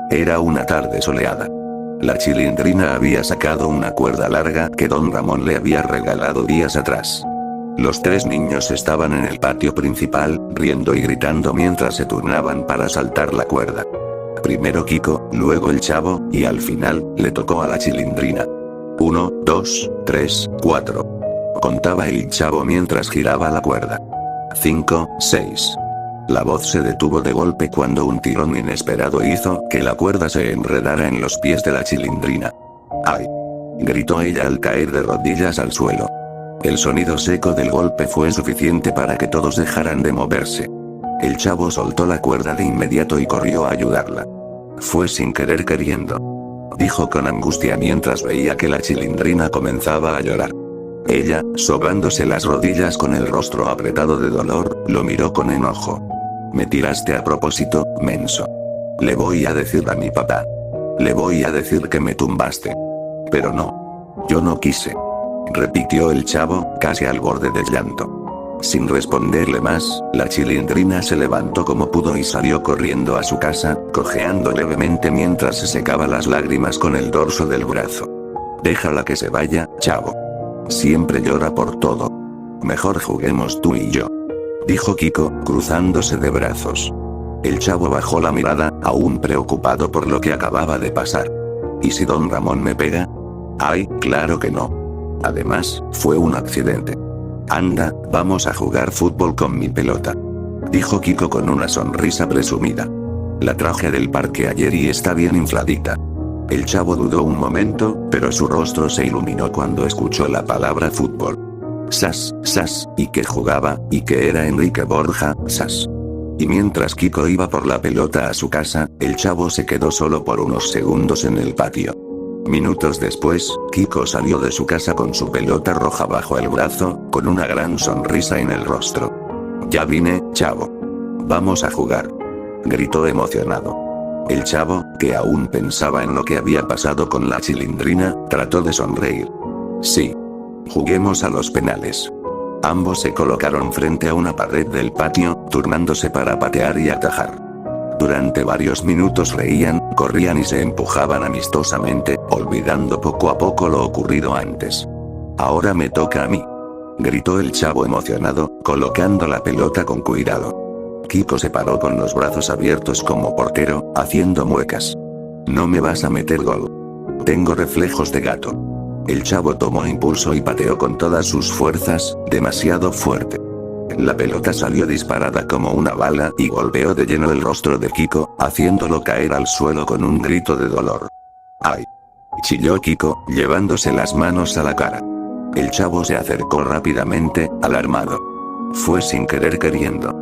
Era una tarde soleada. La Chilindrina había sacado una cuerda larga que don Ramón le había regalado días atrás. Los tres niños estaban en el patio principal, riendo y gritando mientras se turnaban para saltar la cuerda. Primero Kiko, luego el Chavo, y al final, le tocó a la Chilindrina. 1, 2, 3, 4. Contaba el Chavo mientras giraba la cuerda. 5, 6. La voz se detuvo de golpe cuando un tirón inesperado hizo que la cuerda se enredara en los pies de la Chilindrina. ¡Ay! Gritó ella al caer de rodillas al suelo. El sonido seco del golpe fue suficiente para que todos dejaran de moverse. El Chavo soltó la cuerda de inmediato y corrió a ayudarla. Fue sin querer queriendo, dijo con angustia mientras veía que la Chilindrina comenzaba a llorar. Ella, sobándose las rodillas con el rostro apretado de dolor, lo miró con enojo. Me tiraste a propósito, menso. Le voy a decir a mi papá. Le voy a decir que me tumbaste. Pero no. Yo no quise. Repitió el Chavo, casi al borde del llanto. Sin responderle más, la Chilindrina se levantó como pudo y salió corriendo a su casa, cojeando levemente mientras se secaba las lágrimas con el dorso del brazo. Déjala que se vaya, Chavo. Siempre llora por todo. Mejor juguemos tú y yo, dijo Kiko, cruzándose de brazos. El Chavo bajó la mirada, aún preocupado por lo que acababa de pasar. ¿Y si don Ramón me pega? Ay, claro que no. Además, fue un accidente. Anda, vamos a jugar fútbol con mi pelota, dijo Kiko con una sonrisa presumida. La traje del parque ayer y está bien infladita. El Chavo dudó un momento, pero su rostro se iluminó cuando escuchó la palabra fútbol. Sas, sas, y que jugaba, y que era Enrique Borja, sas. Y mientras Kiko iba por la pelota a su casa, el Chavo se quedó solo por unos segundos en el patio. Minutos después, Kiko salió de su casa con su pelota roja bajo el brazo, con una gran sonrisa en el rostro. Ya vine, Chavo. Vamos a jugar, gritó emocionado. El Chavo, que aún pensaba en lo que había pasado con la Chilindrina, trató de sonreír. Sí. Juguemos a los penales. Ambos se colocaron frente a una pared del patio, turnándose para patear y atajar. Durante varios minutos reían, corrían y se empujaban amistosamente, olvidando poco a poco lo ocurrido antes. Ahora me toca a mí, gritó el Chavo emocionado, colocando la pelota con cuidado. Kiko se paró con los brazos abiertos como portero, haciendo muecas. No me vas a meter gol. Tengo reflejos de gato. El Chavo tomó impulso y pateó con todas sus fuerzas, demasiado fuerte. La pelota salió disparada como una bala y golpeó de lleno el rostro de Kiko, haciéndolo caer al suelo con un grito de dolor. ¡Ay! Chilló Kiko, llevándose las manos a la cara. El Chavo se acercó rápidamente, alarmado. Fue sin querer queriendo.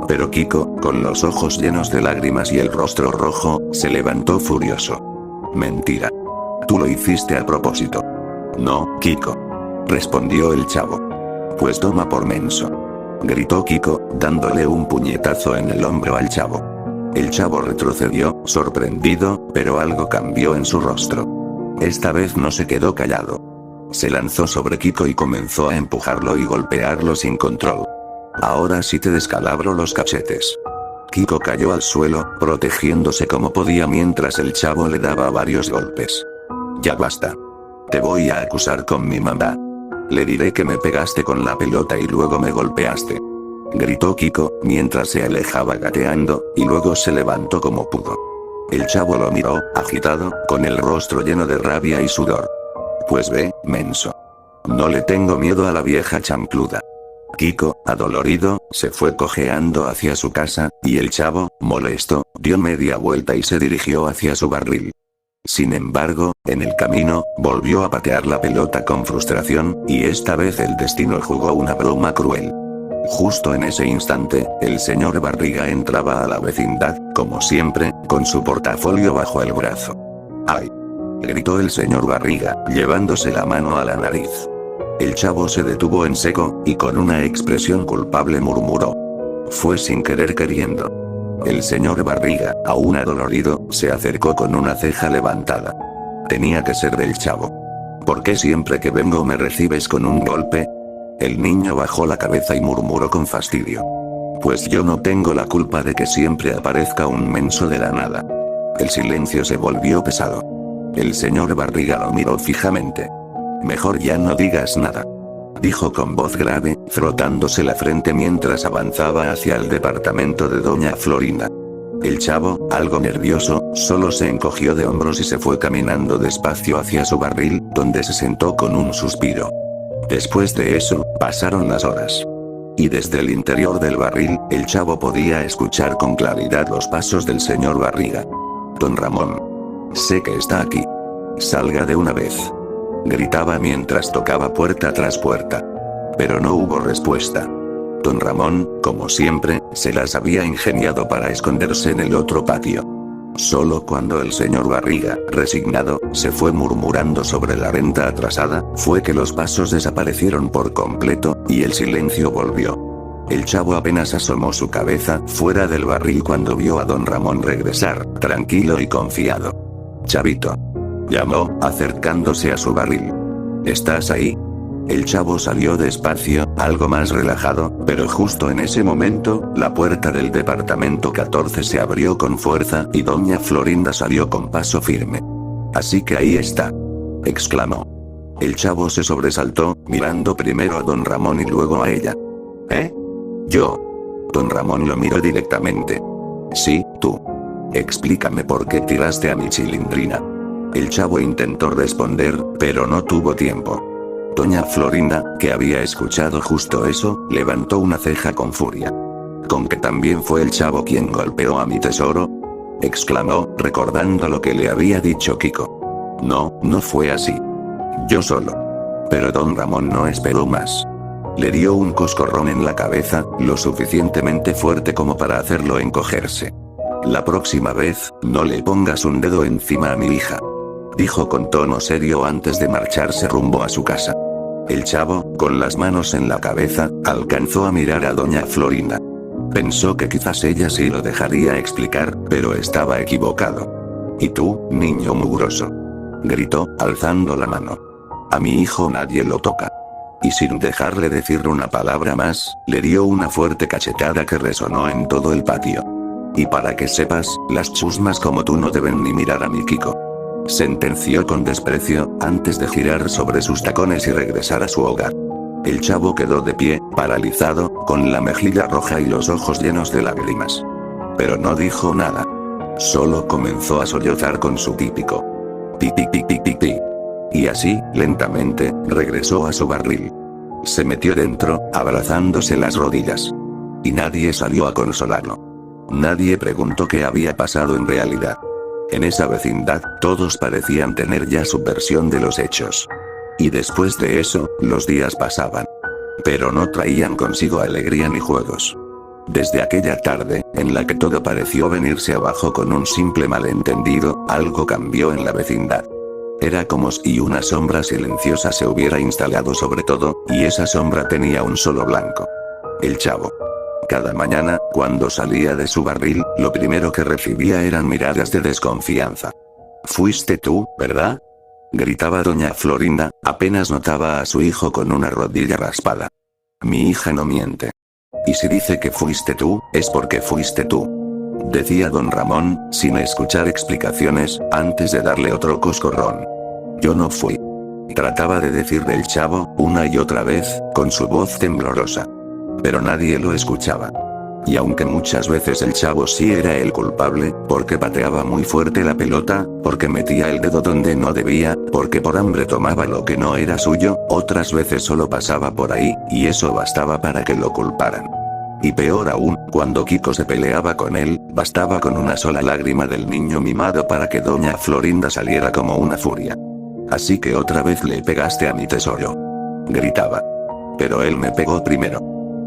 Pero Kiko, con los ojos llenos de lágrimas y el rostro rojo, se levantó furioso. Mentira. Tú lo hiciste a propósito. No, Kiko, respondió el Chavo. Pues toma por menso, gritó Kiko, dándole un puñetazo en el hombro al Chavo. El Chavo retrocedió, sorprendido, pero algo cambió en su rostro. Esta vez no se quedó callado. Se lanzó sobre Kiko y comenzó a empujarlo y golpearlo sin control. Ahora sí te descalabro los cachetes. Kiko cayó al suelo, protegiéndose como podía mientras el Chavo le daba varios golpes. Ya basta. Te voy a acusar con mi mamá. Le diré que me pegaste con la pelota y luego me golpeaste, gritó Kiko, mientras se alejaba gateando, y luego se levantó como pudo. El Chavo lo miró, agitado, con el rostro lleno de rabia y sudor. Pues ve, menso. No le tengo miedo a la vieja chancluda. Kiko, adolorido, se fue cojeando hacia su casa, y el Chavo, molesto, dio media vuelta y se dirigió hacia su barril. Sin embargo, en el camino, volvió a patear la pelota con frustración, y esta vez el destino jugó una broma cruel. Justo en ese instante, el señor Barriga entraba a la vecindad, como siempre, con su portafolio bajo el brazo. ¡Ay! Gritó el señor Barriga, llevándose la mano a la nariz. El Chavo se detuvo en seco, y con una expresión culpable murmuró. Fue sin querer queriendo. El señor Barriga, aún adolorido, se acercó con una ceja levantada. Tenía que ser del Chavo. ¿Por qué siempre que vengo me recibes con un golpe? El niño bajó la cabeza y murmuró con fastidio. Pues yo no tengo la culpa de que siempre aparezca un menso de la nada. El silencio se volvió pesado. El señor Barriga lo miró fijamente. Mejor ya no digas nada, dijo con voz grave, frotándose la frente mientras avanzaba hacia el departamento de doña Florinda. El chavo, algo nervioso, solo se encogió de hombros y se fue caminando despacio hacia su barril, donde se sentó con un suspiro. Después de eso, pasaron las horas. Y desde el interior del barril, el chavo podía escuchar con claridad los pasos del señor Barriga. Don Ramón. Sé que está aquí. Salga de una vez. Gritaba mientras tocaba puerta tras puerta. Pero no hubo respuesta. Don Ramón, como siempre, se las había ingeniado para esconderse en el otro patio. Solo cuando el señor Barriga, resignado, se fue murmurando sobre la renta atrasada, fue que los pasos desaparecieron por completo, y el silencio volvió. El chavo apenas asomó su cabeza fuera del barril cuando vio a don Ramón regresar, tranquilo y confiado. «Chavito», llamó, acercándose a su barril. «¿Estás ahí?». El chavo salió despacio, algo más relajado, pero justo en ese momento, la puerta del departamento 14 se abrió con fuerza y doña Florinda salió con paso firme. «Así que ahí está», exclamó. El chavo se sobresaltó, mirando primero a don Ramón y luego a ella. «¿Eh? ¿Yo?». Don Ramón lo miró directamente. «Sí, tú. Explícame por qué tiraste a mi chilindrina». El chavo intentó responder, pero no tuvo tiempo. Doña Florinda, que había escuchado justo eso, levantó una ceja con furia. «¿Con que también fue el chavo quien golpeó a mi tesoro?», exclamó, recordando lo que le había dicho Kiko. «No, no fue así. Yo solo». Pero don Ramón no esperó más. Le dio un coscorrón en la cabeza, lo suficientemente fuerte como para hacerlo encogerse. «La próxima vez, no le pongas un dedo encima a mi hija», dijo con tono serio antes de marcharse rumbo a su casa. El chavo, con las manos en la cabeza, alcanzó a mirar a doña Florinda. Pensó que quizás ella sí lo dejaría explicar, pero estaba equivocado. «¿Y tú, niño mugroso?», gritó, alzando la mano. «A mi hijo nadie lo toca». Y sin dejarle decir una palabra más, le dio una fuerte cachetada que resonó en todo el patio. «Y para que sepas, las chusmas como tú no deben ni mirar a mi Kiko», sentenció con desprecio, antes de girar sobre sus tacones y regresar a su hogar. El chavo quedó de pie, paralizado, con la mejilla roja y los ojos llenos de lágrimas. Pero no dijo nada. Solo comenzó a sollozar con su típico pi pi pi pi pi pi. Y así, lentamente, regresó a su barril. Se metió dentro, abrazándose las rodillas. Y nadie salió a consolarlo. Nadie preguntó qué había pasado en realidad. En esa vecindad, todos parecían tener ya su versión de los hechos. Y después de eso, los días pasaban. Pero no traían consigo alegría ni juegos. Desde aquella tarde, en la que todo pareció venirse abajo con un simple malentendido, algo cambió en la vecindad. Era como si una sombra silenciosa se hubiera instalado sobre todo, y esa sombra tenía un solo blanco: el chavo. Cada mañana, cuando salía de su barril, lo primero que recibía eran miradas de desconfianza. «Fuiste tú, ¿verdad?», gritaba doña Florinda, apenas notaba a su hijo con una rodilla raspada. «Mi hija no miente. Y si dice que fuiste tú, es porque fuiste tú», decía don Ramón, sin escuchar explicaciones, antes de darle otro coscorrón. «Yo no fui», trataba de decirle el chavo, una y otra vez, con su voz temblorosa. Pero nadie lo escuchaba. Y aunque muchas veces el chavo sí era el culpable, porque pateaba muy fuerte la pelota, porque metía el dedo donde no debía, porque por hambre tomaba lo que no era suyo, otras veces solo pasaba por ahí, y eso bastaba para que lo culparan. Y peor aún, cuando Kiko se peleaba con él, bastaba con una sola lágrima del niño mimado para que doña Florinda saliera como una furia. «Así que otra vez le pegaste a mi tesoro», gritaba. «Pero él me pegó primero»,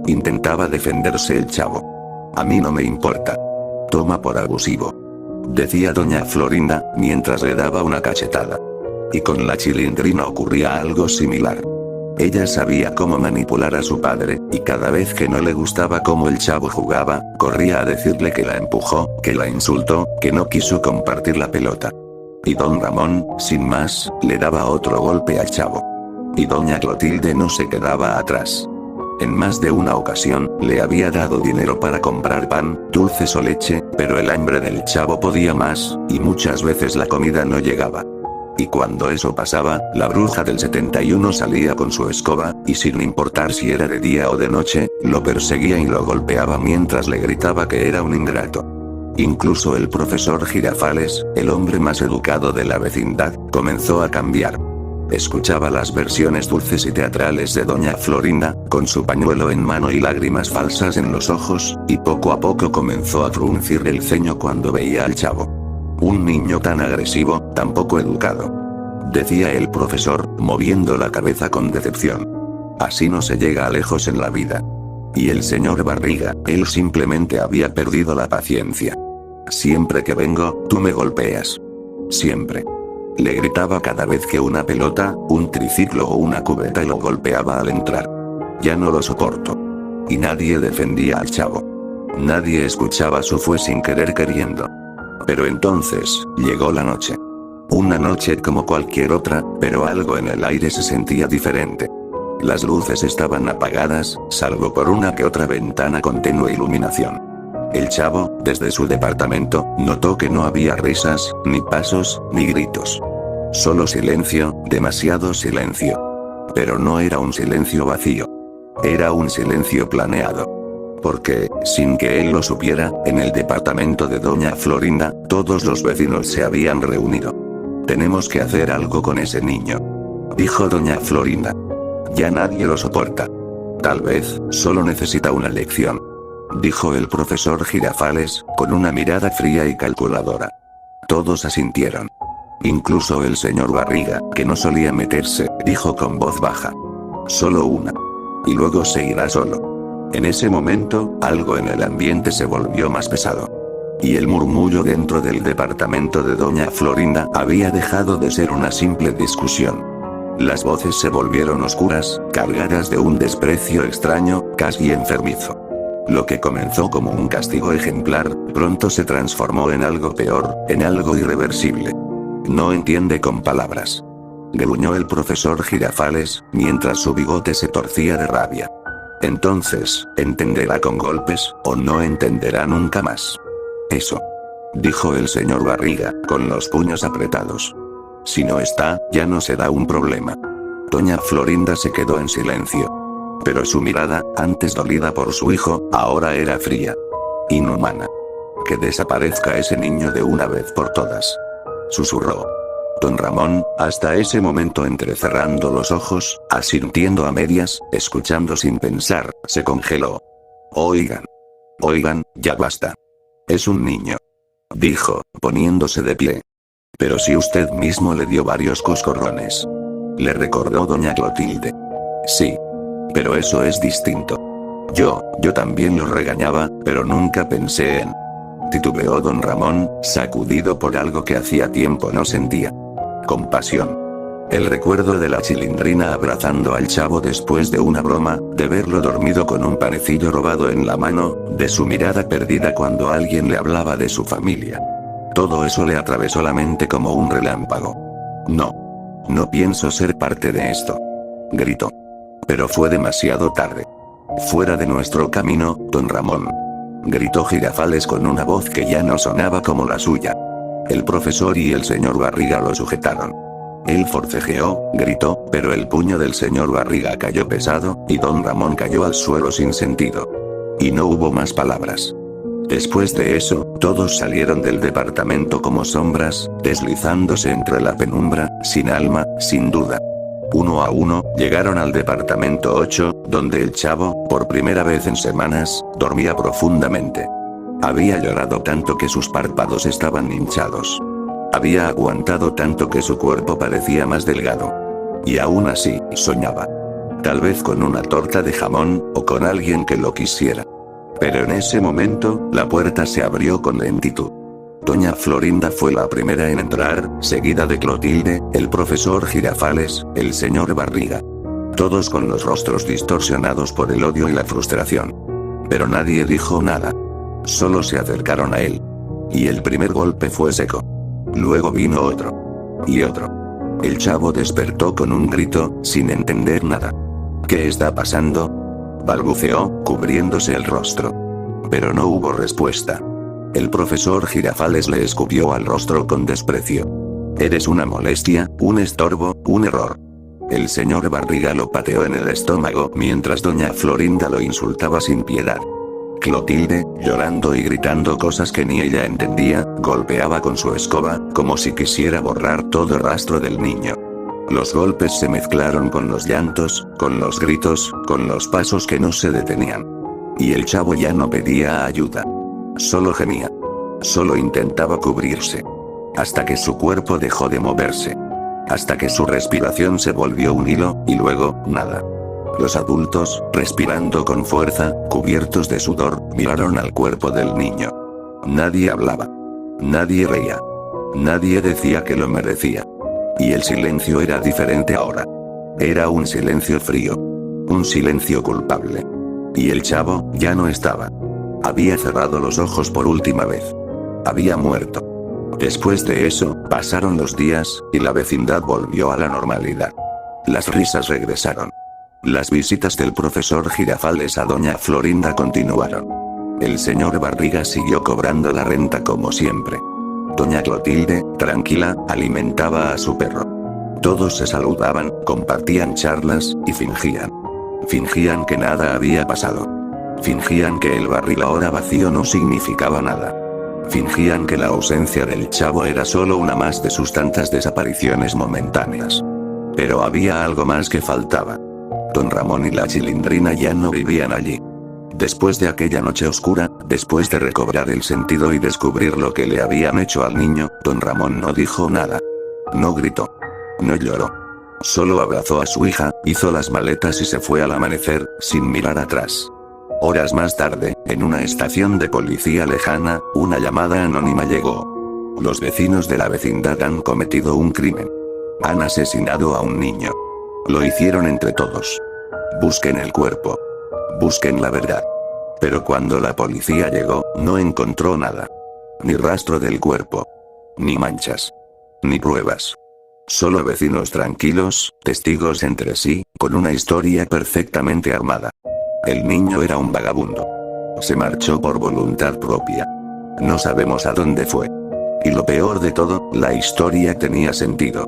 intentaba defenderse el chavo. «A mí no me importa. Toma por abusivo», decía doña Florinda, mientras le daba una cachetada. Y con la chilindrina ocurría algo similar. Ella sabía cómo manipular a su padre, y cada vez que no le gustaba cómo el chavo jugaba, corría a decirle que la empujó, que la insultó, que no quiso compartir la pelota. Y don Ramón, sin más, le daba otro golpe al chavo. Y doña Clotilde no se quedaba atrás. En más de una ocasión, le había dado dinero para comprar pan, dulces o leche, pero el hambre del chavo podía más, y muchas veces la comida no llegaba. Y cuando eso pasaba, la bruja del 71 salía con su escoba, y sin importar si era de día o de noche, lo perseguía y lo golpeaba mientras le gritaba que era un ingrato. Incluso el profesor Girafales, el hombre más educado de la vecindad, comenzó a cambiar. Escuchaba las versiones dulces y teatrales de doña Florinda, con su pañuelo en mano y lágrimas falsas en los ojos, y poco a poco comenzó a fruncir el ceño cuando veía al chavo. Un niño tan agresivo, tan poco educado. Decía el profesor, moviendo la cabeza con decepción. Así no se llega lejos en la vida. Y el señor Barriga, él simplemente había perdido la paciencia. Siempre que vengo, tú me golpeas. Siempre. Le gritaba cada vez que una pelota, un triciclo o una cubeta lo golpeaba al entrar. Ya no lo soporto. Y nadie defendía al chavo. Nadie escuchaba su fue sin querer queriendo. Pero entonces, llegó la noche. Una noche como cualquier otra, pero algo en el aire se sentía diferente. Las luces estaban apagadas, salvo por una que otra ventana con tenue iluminación. El chavo, desde su departamento, notó que no había risas, ni pasos, ni gritos. Solo silencio, demasiado silencio. Pero no era un silencio vacío. Era un silencio planeado. Porque, sin que él lo supiera, en el departamento de doña Florinda, todos los vecinos se habían reunido. Tenemos que hacer algo con ese niño, dijo doña Florinda. Ya nadie lo soporta. Tal vez, solo necesita una lección, dijo el profesor Girafales, con una mirada fría y calculadora. Todos asintieron. Incluso el señor Barriga, que no solía meterse, dijo con voz baja. Solo una. Y luego se irá solo. En ese momento, algo en el ambiente se volvió más pesado. Y el murmullo dentro del departamento de doña Florinda había dejado de ser una simple discusión. Las voces se volvieron oscuras, cargadas de un desprecio extraño, casi enfermizo. Lo que comenzó como un castigo ejemplar, pronto se transformó en algo peor, en algo irreversible. No entiende con palabras, gruñó el profesor Girafales, mientras su bigote se torcía de rabia. Entonces, entenderá con golpes, o no entenderá nunca más. Eso, dijo el señor Barriga, con los puños apretados. Si no está, ya no será un problema. Doña Florinda se quedó en silencio. Pero su mirada, antes dolida por su hijo, ahora era fría. Inhumana. Que desaparezca ese niño de una vez por todas, susurró. Don Ramón, hasta ese momento entrecerrando los ojos, asintiendo a medias, escuchando sin pensar, se congeló. Oigan. Oigan, ya basta. Es un niño, dijo, poniéndose de pie. Pero si usted mismo le dio varios coscorrones, le recordó doña Clotilde. Sí. Pero eso es distinto. Yo también lo regañaba, pero nunca pensé en... Titubeó don Ramón, sacudido por algo que hacía tiempo no sentía. Compasión. El recuerdo de la Chilindrina abrazando al chavo después de una broma, de verlo dormido con un panecillo robado en la mano, de su mirada perdida cuando alguien le hablaba de su familia. Todo eso le atravesó la mente como un relámpago. No pienso ser parte de esto, gritó. Pero fue demasiado tarde. Fuera de nuestro camino, don Ramón, gritó Girafales con una voz que ya no sonaba como la suya. El profesor y el señor Barriga lo sujetaron. Él forcejeó, gritó, pero el puño del señor Barriga cayó pesado, y don Ramón cayó al suelo sin sentido. Y no hubo más palabras. Después de eso, todos salieron del departamento como sombras, deslizándose entre la penumbra, sin alma, sin duda. Uno a uno, llegaron al departamento 8, donde el chavo, por primera vez en semanas, dormía profundamente. Había llorado tanto que sus párpados estaban hinchados. Había aguantado tanto que su cuerpo parecía más delgado. Y aún así, soñaba. Tal vez con una torta de jamón, o con alguien que lo quisiera. Pero en ese momento, la puerta se abrió con lentitud. Doña Florinda fue la primera en entrar, seguida de Clotilde, el profesor Girafales, el señor Barriga. Todos con los rostros distorsionados por el odio y la frustración. Pero nadie dijo nada. Solo se acercaron a él. Y el primer golpe fue seco. Luego vino otro. Y otro. El chavo despertó con un grito, sin entender nada. ¿Qué está pasando?, balbuceó, cubriéndose el rostro. Pero no hubo respuesta. El profesor Girafales le escupió al rostro con desprecio. Eres una molestia, un estorbo, un error. El señor Barriga lo pateó en el estómago mientras doña Florinda lo insultaba sin piedad. Clotilde, llorando y gritando cosas que ni ella entendía, golpeaba con su escoba, como si quisiera borrar todo rastro del niño. Los golpes se mezclaron con los llantos, con los gritos, con los pasos que no se detenían. Y el chavo ya no pedía ayuda. Solo gemía. Solo intentaba cubrirse. Hasta que su cuerpo dejó de moverse. Hasta que su respiración se volvió un hilo, y luego, nada. Los adultos, respirando con fuerza, cubiertos de sudor, miraron al cuerpo del niño. Nadie hablaba. Nadie reía. Nadie decía que lo merecía. Y el silencio era diferente ahora. Era un silencio frío. Un silencio culpable. Y el chavo, ya no estaba. Había cerrado los ojos por última vez. Había muerto. Después de eso, pasaron los días, y la vecindad volvió a la normalidad. Las risas regresaron. Las visitas del profesor Girafales a doña Florinda continuaron. El señor Barriga siguió cobrando la renta como siempre. Doña Clotilde, tranquila, alimentaba a su perro. Todos se saludaban, compartían charlas, y fingían. Fingían que nada había pasado. Fingían que el barril ahora vacío no significaba nada. Fingían que la ausencia del chavo era solo una más de sus tantas desapariciones momentáneas. Pero había algo más que faltaba. Don Ramón y la Chilindrina ya no vivían allí. Después de aquella noche oscura, después de recobrar el sentido y descubrir lo que le habían hecho al niño, don Ramón no dijo nada. No gritó. No lloró. Solo abrazó a su hija, hizo las maletas y se fue al amanecer, sin mirar atrás. Horas más tarde, en una estación de policía lejana, una llamada anónima llegó. Los vecinos de la vecindad han cometido un crimen. Han asesinado a un niño. Lo hicieron entre todos. Busquen el cuerpo. Busquen la verdad. Pero cuando la policía llegó, no encontró nada. Ni rastro del cuerpo. Ni manchas. Ni pruebas. Solo vecinos tranquilos, testigos entre sí, con una historia perfectamente armada. El niño era un vagabundo. Se marchó por voluntad propia. No sabemos a dónde fue. Y lo peor de todo, la historia tenía sentido.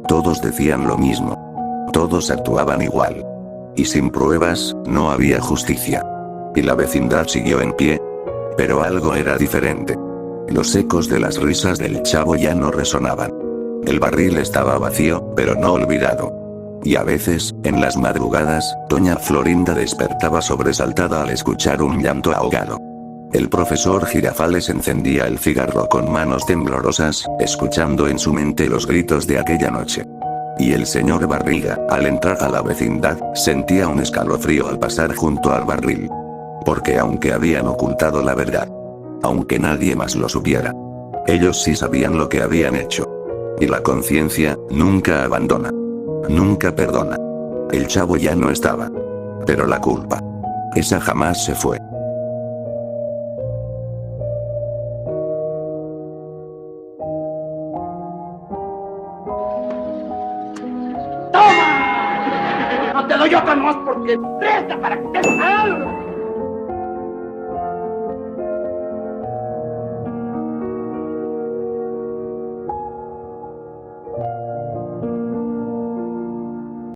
Todos decían lo mismo. Todos actuaban igual. Y sin pruebas, no había justicia. Y la vecindad siguió en pie. Pero algo era diferente. Los ecos de las risas del chavo ya no resonaban. El barril estaba vacío, pero no olvidado. Y a veces, en las madrugadas, doña Florinda despertaba sobresaltada al escuchar un llanto ahogado. El profesor Girafales encendía el cigarro con manos temblorosas, escuchando en su mente los gritos de aquella noche. Y el señor Barriga, al entrar a la vecindad, sentía un escalofrío al pasar junto al barril. Porque aunque habían ocultado la verdad, aunque nadie más lo supiera, ellos sí sabían lo que habían hecho. Y la conciencia, nunca abandona. Nunca perdona. El chavo ya no estaba. Pero la culpa. Esa jamás se fue. ¡Toma! No te doy otra más porque presta para que te salga.